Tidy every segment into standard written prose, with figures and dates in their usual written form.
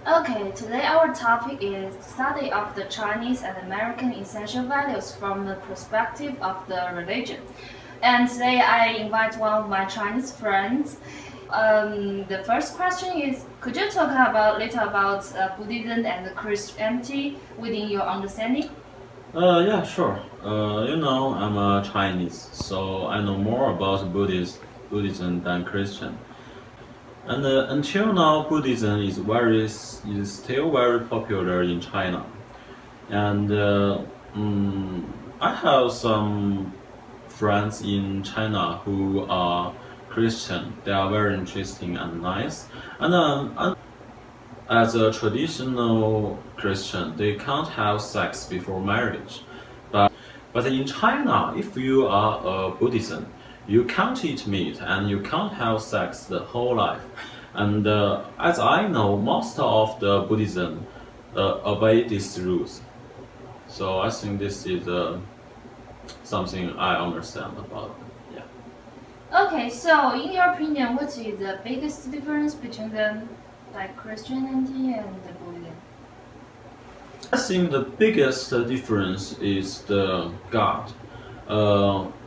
Okay, today our topic is study of the Chinese and American essential values from the perspective of the religion. And today I invite one of my Chinese friends. The first question is, could you talk about little about Buddhism and Christianity within your understanding? Yeah, sure. I'm a Chinese, so I know more about Buddhism than Christian. And until now, Buddhism is still very popular in China. And I have some friends in China who are Christian. They are very interesting and nice. And as a traditional Christian, they can't have sex before marriage. But in China, if you are a Buddhism, you can't eat meat and you can't have sex the whole life. And as I know, most of the Buddhism obey these rules. So I think this is something I understand about. Yeah. Okay, so in your opinion, what is the biggest difference between the Christianity and the Buddhism? I think the biggest difference is the God.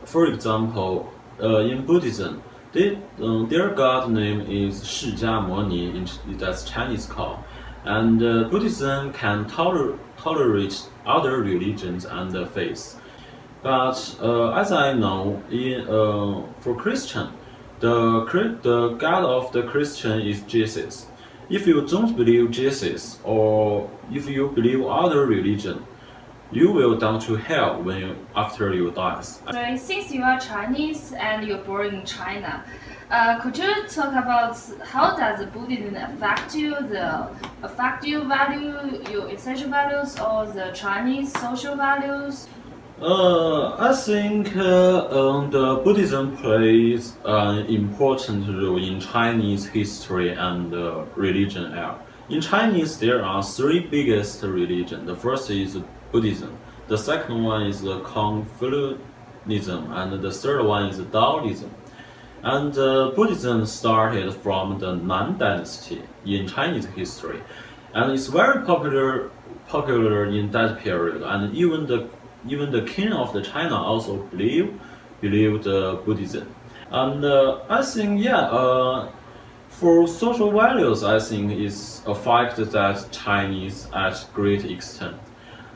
For example, in Buddhism, their God name is释迦牟尼, that's Chinese call. And Buddhism can tolerate other religions and faiths. But as I know, for Christian, the God of the Christian is Jesus. If you don't believe Jesus, or if you believe other religion, you will down to hell after you die. So since you are Chinese and you're born in China, could you talk about how does Buddhism affect you? Affect your value, your essential values, or the Chinese social values? I think the Buddhism plays an important role in Chinese history and religion era. In Chinese, there are three biggest religions. The first is Buddhism. The second one is Confucianism, and the third one is Taoism. And Buddhism started from the Nan Dynasty in Chinese history, and it's very popular in that period. And even the king of the China also believed Buddhism. And I think for social values, I think it's a fact that Chinese at great extent.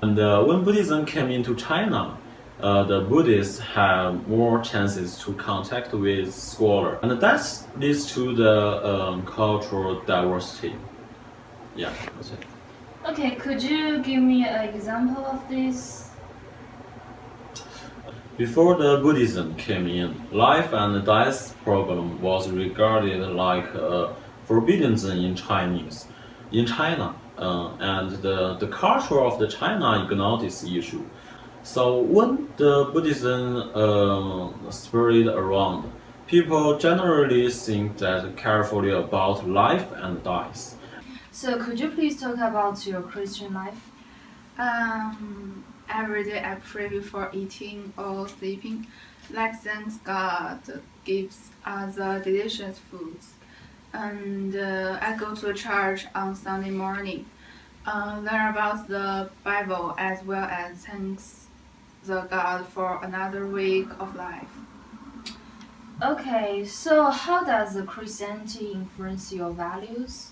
And when Buddhism came into China, the Buddhists have more chances to contact with scholars, and that leads to the cultural diversity. Yeah, that's it. Okay, could you give me an example of this? Before the Buddhism came in, life and death problem was regarded like a forbidden thing in China, and the culture of the China ignored this issue. So when the Buddhism spread around, people generally think that carefully about life and death. So could you please talk about your Christian life? Every day I pray before eating or sleeping. Like thanks God gives us delicious foods. And I go to church on Sunday morning. Learn about the Bible as well as thanks the God for another week of life. Okay, so how does the Christianity influence your values?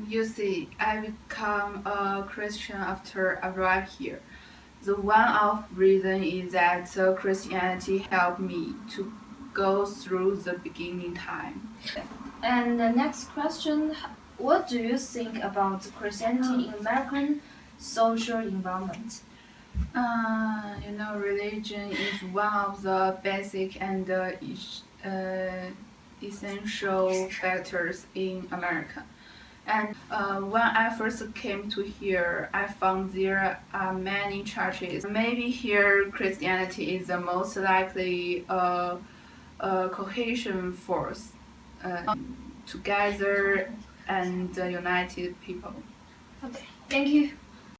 You see, I become a Christian after I arrived here. The one of reason is that Christianity helped me to go through the beginning time. And the next question, what do you think about Christianity in American social environment? Religion is one of the basic and essential factors in America. And when I first came to here, I found there are many churches. Maybe here Christianity is the most likely cohesion force together and united people. Okay, thank you.